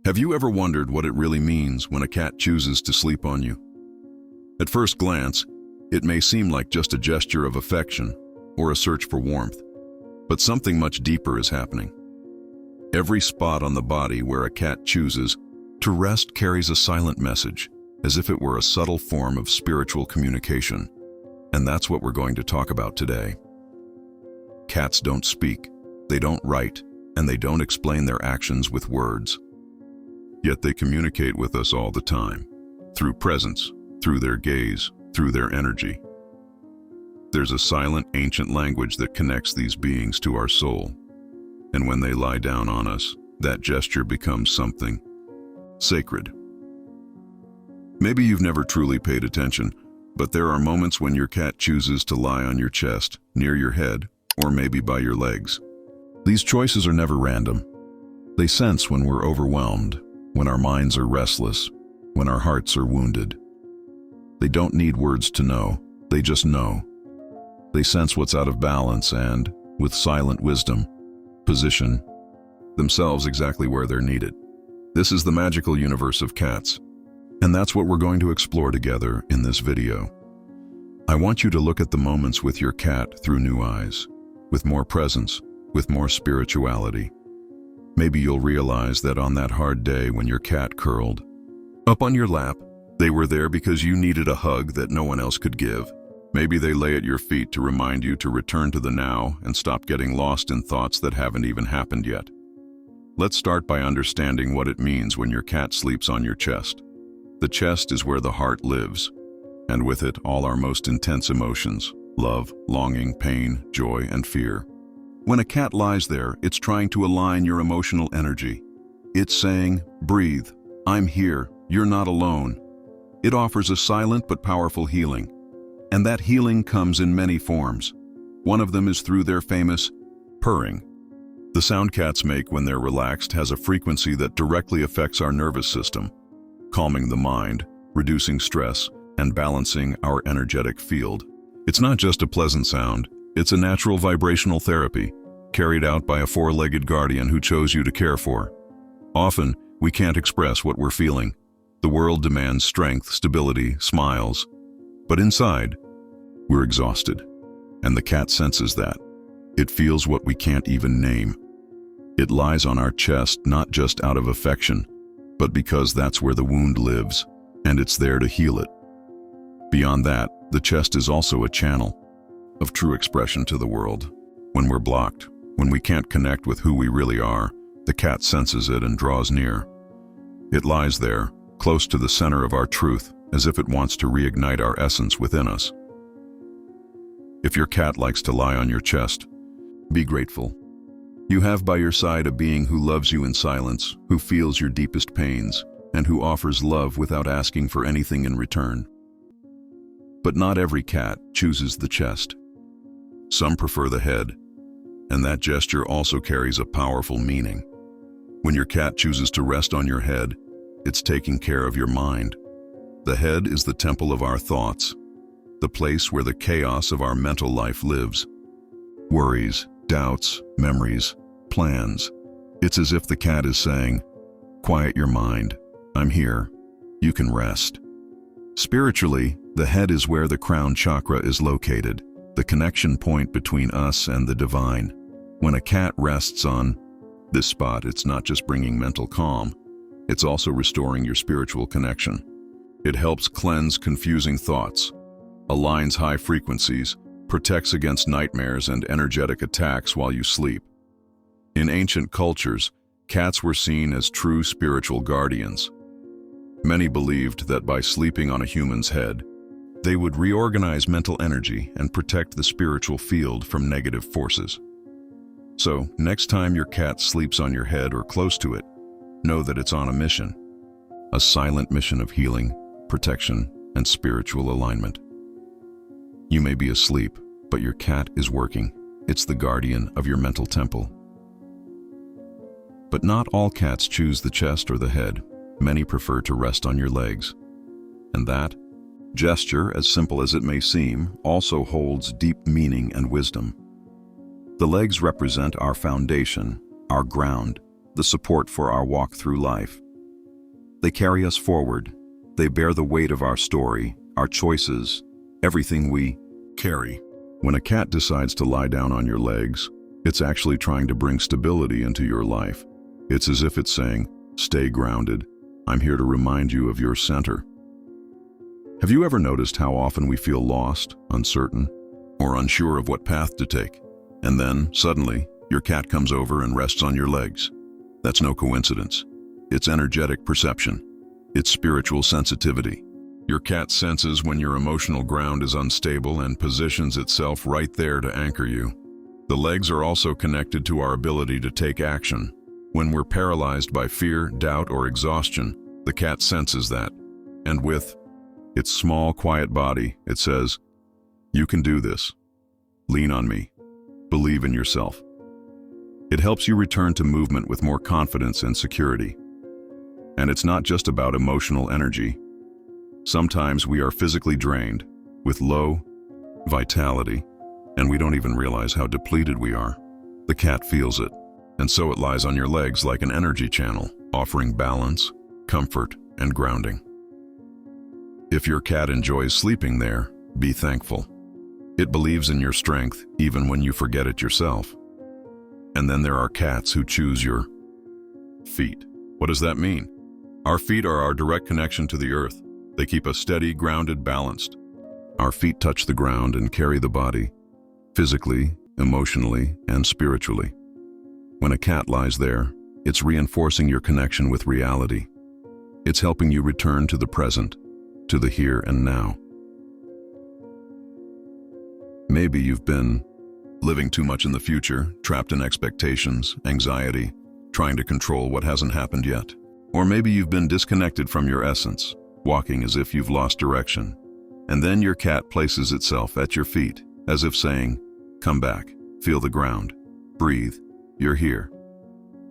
Have you ever wondered what it really means when a cat chooses to sleep on you? At first glance, it may seem like just a gesture of affection or a search for warmth, but something much deeper is happening. Every spot on the body where a cat chooses to rest carries a silent message, as if it were a subtle form of spiritual communication. And that's what we're going to talk about today. Cats don't speak, they don't write, and they don't explain their actions with words. Yet they communicate with us all the time, through presence, through their gaze, through their energy. There's a silent, ancient language that connects these beings to our soul. And when they lie down on us, that gesture becomes something sacred. Maybe you've never truly paid attention, but there are moments when your cat chooses to lie on your chest, near your head, or maybe by your legs. These choices are never random. They sense when we're overwhelmed, when our minds are restless, when our hearts are wounded. They don't need words to know, they just know. They sense what's out of balance and, with silent wisdom, position themselves exactly where they're needed. This is the magical universe of cats, and that's what we're going to explore together in this video. I want you to look at the moments with your cat through new eyes, with more presence, with more spirituality. Maybe you'll realize that on that hard day when your cat curled up on your lap, they were there because you needed a hug that no one else could give. Maybe they lay at your feet to remind you to return to the now and stop getting lost in thoughts that haven't even happened yet. Let's start by understanding what it means when your cat sleeps on your chest. The chest is where the heart lives, and with it all our most intense emotions: love, longing, pain, joy, and fear. When a cat lies there, it's trying to align your emotional energy. It's saying, "Breathe, I'm here, you're not alone." It offers a silent but powerful healing. And that healing comes in many forms. One of them is through their famous purring. The sound cats make when they're relaxed has a frequency that directly affects our nervous system, calming the mind, reducing stress, and balancing our energetic field. It's not just a pleasant sound, it's a natural vibrational therapy, carried out by a four-legged guardian who chose you to care for. Often, we can't express what we're feeling. The world demands strength, stability, smiles. But inside, we're exhausted, and the cat senses that. It feels what we can't even name. It lies on our chest not just out of affection, but because that's where the wound lives, and it's there to heal it. Beyond that, the chest is also a channel of true expression to the world. When we're blocked, when we can't connect with who we really are, the cat senses it and draws near. It lies there, close to the center of our truth, as if it wants to reignite our essence within us. If your cat likes to lie on your chest, be grateful. You have by your side a being who loves you in silence, who feels your deepest pains, and who offers love without asking for anything in return. But not every cat chooses the chest. Some prefer the head, and that gesture also carries a powerful meaning. When your cat chooses to rest on your head, it's taking care of your mind. The head is the temple of our thoughts, the place where the chaos of our mental life lives. Worries, doubts, memories, plans. It's as if the cat is saying, "Quiet your mind. I'm here. You can rest." Spiritually, the head is where the crown chakra is located, the connection point between us and the divine. When a cat rests on this spot, it's not just bringing mental calm, it's also restoring your spiritual connection. It helps cleanse confusing thoughts, aligns high frequencies, protects against nightmares and energetic attacks while you sleep. In ancient cultures, cats were seen as true spiritual guardians. Many believed that by sleeping on a human's head, they would reorganize mental energy and protect the spiritual field from negative forces. So, next time your cat sleeps on your head or close to it, know that it's on a mission. A silent mission of healing, protection, and spiritual alignment. You may be asleep, but your cat is working. It's the guardian of your mental temple. But not all cats choose the chest or the head. Many prefer to rest on your legs. And that gesture, as simple as it may seem, also holds deep meaning and wisdom. The legs represent our foundation, our ground, the support for our walk through life. They carry us forward. They bear the weight of our story, our choices, everything we carry. When a cat decides to lie down on your legs, it's actually trying to bring stability into your life. It's as if it's saying, "Stay grounded. I'm here to remind you of your center." Have you ever noticed how often we feel lost, uncertain, or unsure of what path to take? And then, suddenly, your cat comes over and rests on your legs. That's no coincidence. It's energetic perception. It's spiritual sensitivity. Your cat senses when your emotional ground is unstable and positions itself right there to anchor you. The legs are also connected to our ability to take action. When we're paralyzed by fear, doubt, or exhaustion, the cat senses that. And with its small, quiet body, it says, "You can do this. Lean on me. Believe in yourself." It helps you return to movement with more confidence and security. And it's not just about emotional energy. Sometimes we are physically drained, with low vitality, and we don't even realize how depleted we are. The cat feels it, and so it lies on your legs like an energy channel, offering balance, comfort, and grounding. If your cat enjoys sleeping there, be thankful. It believes in your strength even when you forget it yourself. And then there are cats who choose your feet. What does that mean? Our feet are our direct connection to the earth. They keep us steady, grounded, balanced. Our feet touch the ground and carry the body, physically, emotionally, and spiritually. When a cat lies there, it's reinforcing your connection with reality. It's helping you return to the present, to the here and now. Maybe you've been living too much in the future, trapped in expectations, anxiety, trying to control what hasn't happened yet. Or maybe you've been disconnected from your essence, walking as if you've lost direction. And then your cat places itself at your feet, as if saying, "Come back, feel the ground, breathe, you're here."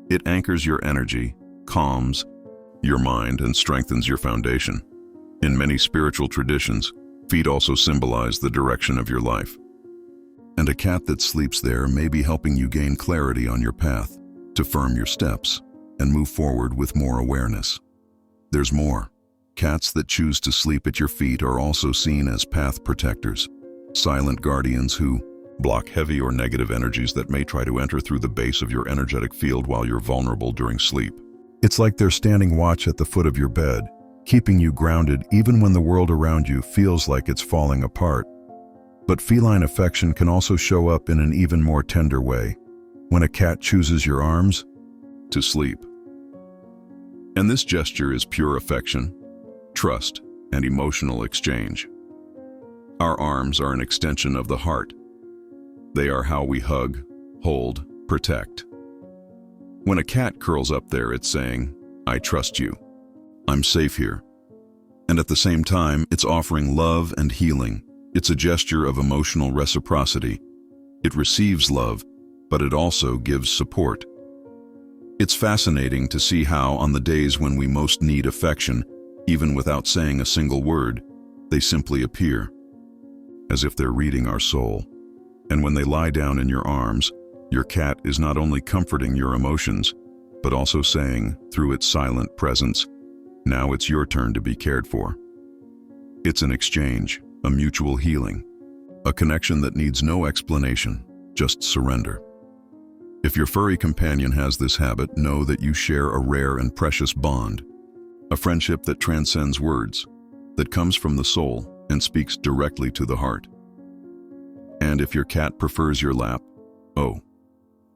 It anchors your energy, calms your mind, and strengthens your foundation. In many spiritual traditions, feet also symbolize the direction of your life. And a cat that sleeps there may be helping you gain clarity on your path, to firm your steps, and move forward with more awareness. There's more. Cats that choose to sleep at your feet are also seen as path protectors, silent guardians who block heavy or negative energies that may try to enter through the base of your energetic field while you're vulnerable during sleep. It's like they're standing watch at the foot of your bed, keeping you grounded even when the world around you feels like it's falling apart. But feline affection can also show up in an even more tender way, when a cat chooses your arms to sleep. And this gesture is pure affection, trust, and emotional exchange. Our arms are an extension of the heart. They are how we hug, hold, protect. When a cat curls up there, it's saying, "I trust you. I'm safe here." And at the same time, it's offering love and healing. It's a gesture of emotional reciprocity. It receives love, but it also gives support. It's fascinating to see how, on the days when we most need affection, even without saying a single word, they simply appear, as if they're reading our soul. And when they lie down in your arms, your cat is not only comforting your emotions, but also saying, through its silent presence, "Now it's your turn to be cared for." It's an exchange, a mutual healing, a connection that needs no explanation, just surrender. If your furry companion has this habit, know that you share a rare and precious bond, a friendship that transcends words, that comes from the soul and speaks directly to the heart. And if your cat prefers your lap, oh,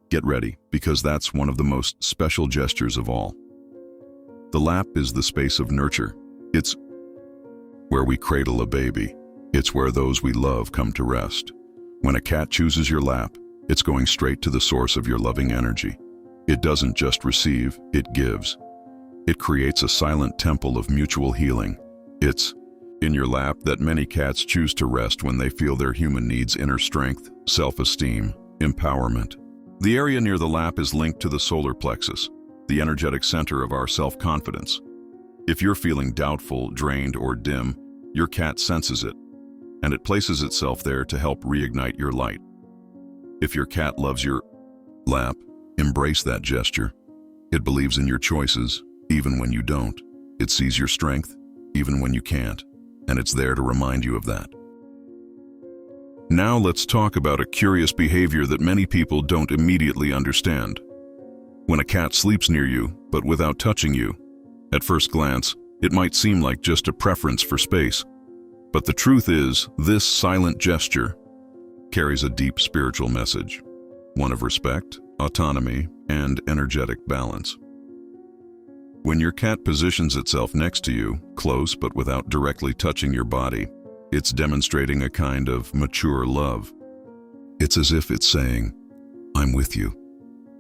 get ready, because that's one of the most special gestures of all. The lap is the space of nurture. It's where we cradle a baby. It's where those we love come to rest. When a cat chooses your lap, it's going straight to the source of your loving energy. It doesn't just receive, it gives. It creates a silent temple of mutual healing. It's in your lap that many cats choose to rest when they feel their human needs inner strength, self-esteem, empowerment. The area near the lap is linked to the solar plexus, the energetic center of our self-confidence. If you're feeling doubtful, drained, or dim, your cat senses it, and it places itself there to help reignite your light. If your cat loves your lap, embrace that gesture. It believes in your choices, even when you don't. It sees your strength, even when you can't, and it's there to remind you of that. Now let's talk about a curious behavior that many people don't immediately understand. When a cat sleeps near you, but without touching you, at first glance, it might seem like just a preference for space. But the truth is, this silent gesture carries a deep spiritual message, one of respect, autonomy, and energetic balance. When your cat positions itself next to you, close but without directly touching your body, it's demonstrating a kind of mature love. It's as if it's saying, "I'm with you.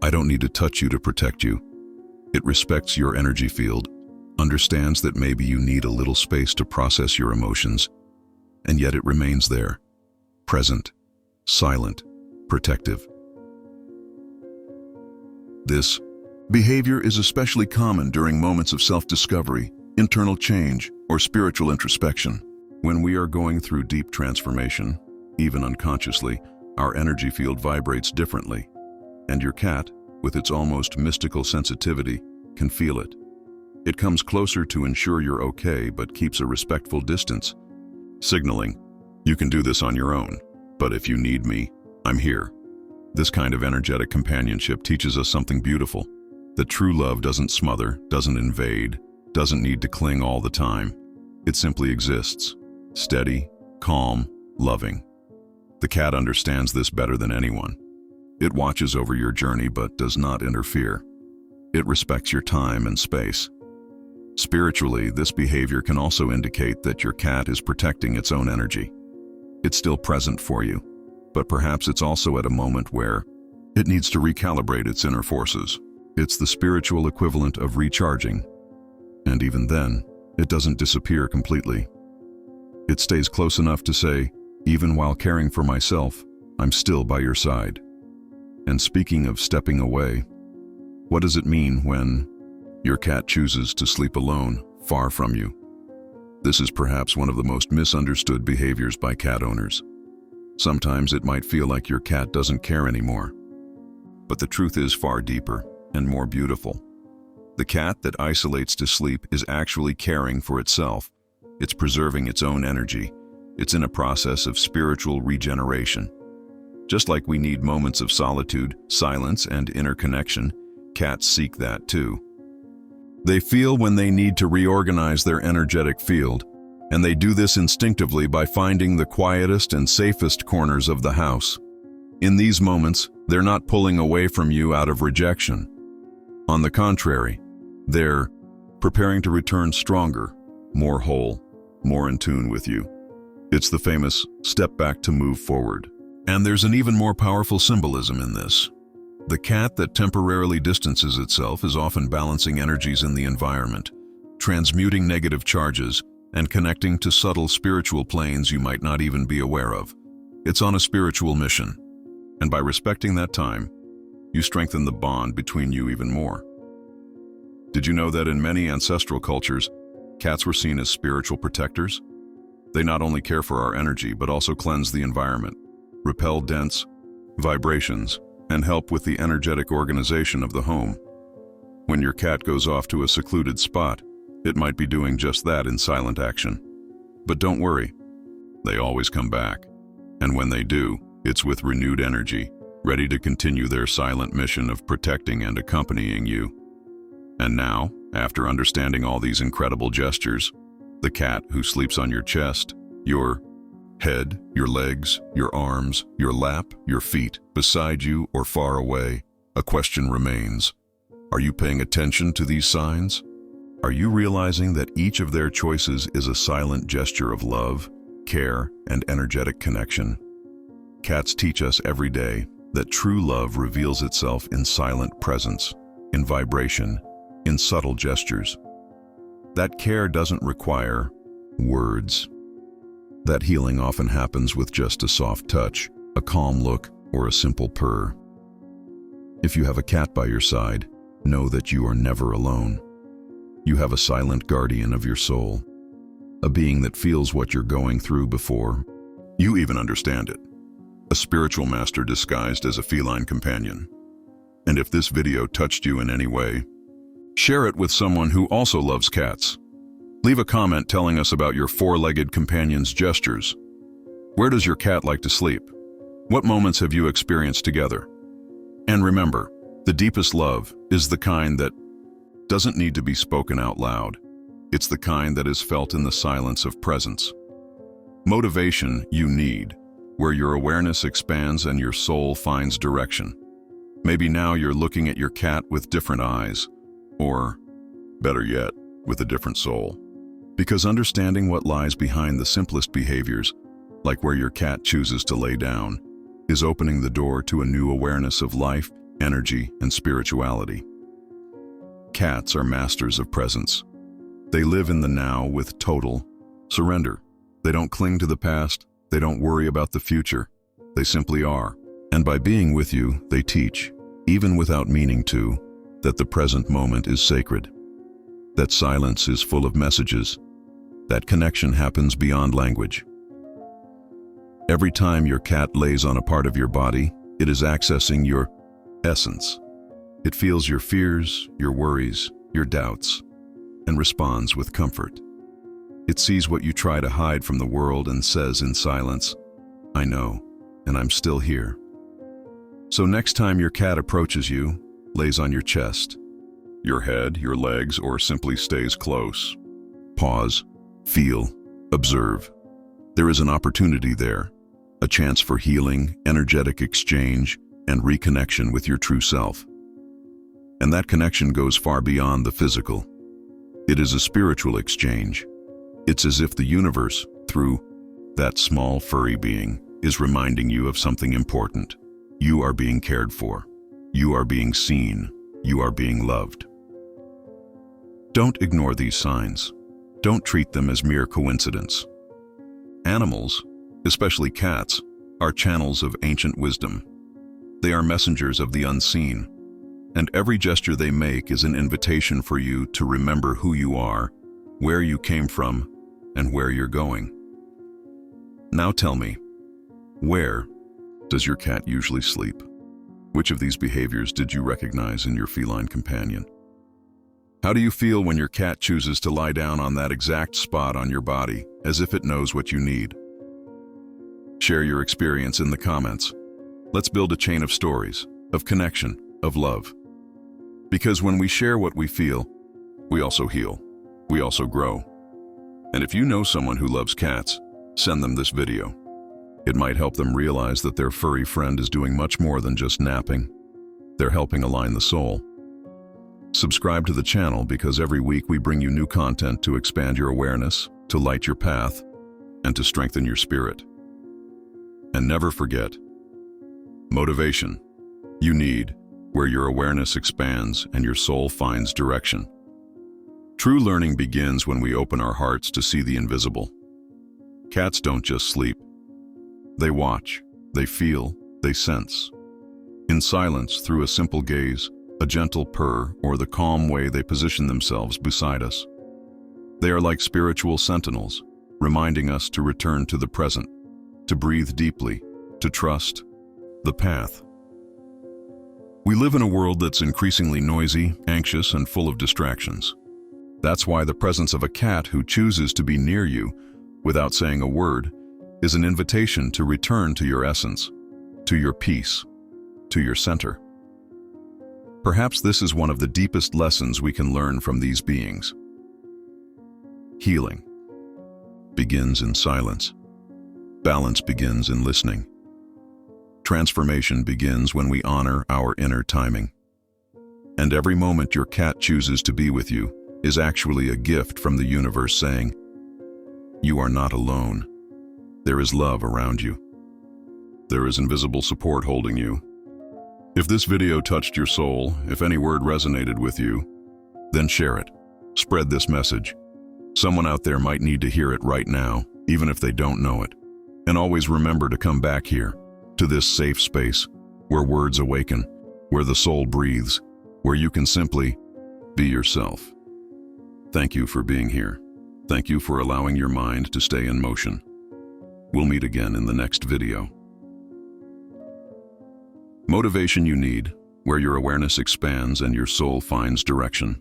I don't need to touch you to protect you." It respects your energy field, understands that maybe you need a little space to process your emotions, and yet it remains there, present, silent, protective. This behavior is especially common during moments of self-discovery, internal change, or spiritual introspection. When we are going through deep transformation, even unconsciously, our energy field vibrates differently, and your cat, with its almost mystical sensitivity, can feel it. It comes closer to ensure you're okay but keeps a respectful distance, signaling, "You can do this on your own, but if you need me, I'm here." This kind of energetic companionship teaches us something beautiful, that true love doesn't smother, doesn't invade, doesn't need to cling all the time. It simply exists, steady, calm, loving. The cat understands this better than anyone. It watches over your journey but does not interfere. It respects your time and space. Spiritually, this behavior can also indicate that your cat is protecting its own energy. It's still present for you, but perhaps it's also at a moment where it needs to recalibrate its inner forces. It's the spiritual equivalent of recharging. And even then, it doesn't disappear completely. It stays close enough to say, "Even while caring for myself, I'm still by your side." And speaking of stepping away, what does it mean when your cat chooses to sleep alone, far from you? This is perhaps one of the most misunderstood behaviors by cat owners. Sometimes it might feel like your cat doesn't care anymore. But the truth is far deeper and more beautiful. The cat that isolates to sleep is actually caring for itself. It's preserving its own energy. It's in a process of spiritual regeneration. Just like we need moments of solitude, silence, and inner connection, cats seek that too. They feel when they need to reorganize their energetic field, and they do this instinctively by finding the quietest and safest corners of the house. In these moments, they're not pulling away from you out of rejection. On the contrary, they're preparing to return stronger, more whole, more in tune with you. It's the famous step back to move forward. And there's an even more powerful symbolism in this. The cat that temporarily distances itself is often balancing energies in the environment, transmuting negative charges, and connecting to subtle spiritual planes you might not even be aware of. It's on a spiritual mission. And by respecting that time, you strengthen the bond between you even more. Did you know that in many ancestral cultures, cats were seen as spiritual protectors? They not only care for our energy, but also cleanse the environment, repel dense vibrations, and help with the energetic organization of the home. When your cat goes off to a secluded spot, it might be doing just that in silent action. But don't worry, they always come back. And when they do, it's with renewed energy, ready to continue their silent mission of protecting and accompanying you. And now, after understanding all these incredible gestures, the cat who sleeps on your chest, your head, your legs, your arms, your lap, your feet, beside you or far away, a question remains. Are you paying attention to these signs? Are you realizing that each of their choices is a silent gesture of love, care, and energetic connection? Cats teach us every day that true love reveals itself in silent presence, in vibration, in subtle gestures. That care doesn't require words. That healing often happens with just a soft touch, a calm look, or a simple purr. If you have a cat by your side, know that you are never alone. You have a silent guardian of your soul, a being that feels what you're going through before you even understand it. A spiritual master disguised as a feline companion. And if this video touched you in any way, share it with someone who also loves cats. Leave a comment telling us about your four-legged companion's gestures. Where does your cat like to sleep? What moments have you experienced together? And remember, the deepest love is the kind that doesn't need to be spoken out loud. It's the kind that is felt in the silence of presence. Motivation you need, where your awareness expands and your soul finds direction. Maybe now you're looking at your cat with different eyes, or, better yet, with a different soul. Because understanding what lies behind the simplest behaviors, like where your cat chooses to lay down, is opening the door to a new awareness of life, energy, and spirituality. Cats are masters of presence. They live in the now with total surrender. They don't cling to the past. They don't worry about the future. They simply are. And by being with you, they teach, even without meaning to, that the present moment is sacred. That silence is full of messages. That connection happens beyond language. Every time your cat lays on a part of your body, it is accessing your essence. It feels your fears, your worries, your doubts, and responds with comfort. It sees what you try to hide from the world and says in silence, "I know, and I'm still here." So next time your cat approaches you, lays on your chest, your head, your legs, or simply stays close, pause, feel, observe. There is an opportunity there, a chance for healing, energetic exchange, and reconnection with your true self. And that connection goes far beyond the physical. It is a spiritual exchange. It's as if the universe, through that small furry being, is reminding you of something important. You are being cared for. You are being seen. You are being loved. Don't ignore these signs. Don't treat them as mere coincidence. Animals, especially cats, are channels of ancient wisdom. They are messengers of the unseen, and every gesture they make is an invitation for you to remember who you are, where you came from, and where you're going. Now tell me, where does your cat usually sleep? Which of these behaviors did you recognize in your feline companion? How do you feel when your cat chooses to lie down on that exact spot on your body, as if it knows what you need? Share your experience in the comments. Let's build a chain of stories, of connection, of love. Because when we share what we feel, we also heal. We also grow. And if you know someone who loves cats, send them this video. It might help them realize that their furry friend is doing much more than just napping. They're helping align the soul. Subscribe to the channel because every week we bring you new content to expand your awareness, to light your path, and to strengthen your spirit. And never forget, motivation you need, where your awareness expands and your soul finds direction. True learning begins when we open our hearts to see the invisible. Cats don't just sleep. They watch, they feel, they sense. In silence, through a simple gaze, a gentle purr, or the calm way they position themselves beside us. They are like spiritual sentinels, reminding us to return to the present, to breathe deeply, to trust the path. We live in a world that's increasingly noisy, anxious, and full of distractions. That's why the presence of a cat who chooses to be near you, without saying a word, is an invitation to return to your essence, to your peace, to your center. Perhaps this is one of the deepest lessons we can learn from these beings. Healing begins in silence. Balance begins in listening. Transformation begins when we honor our inner timing. And every moment your cat chooses to be with you is actually a gift from the universe saying, "You are not alone. There is love around you. There is invisible support holding you." If this video touched your soul, if any word resonated with you, then share it. Spread this message. Someone out there might need to hear it right now, even if they don't know it. And always remember to come back here, to this safe space, where words awaken, where the soul breathes, where you can simply be yourself. Thank you for being here. Thank you for allowing your mind to stay in motion. We'll meet again in the next video. Motivation you need, where your awareness expands and your soul finds direction.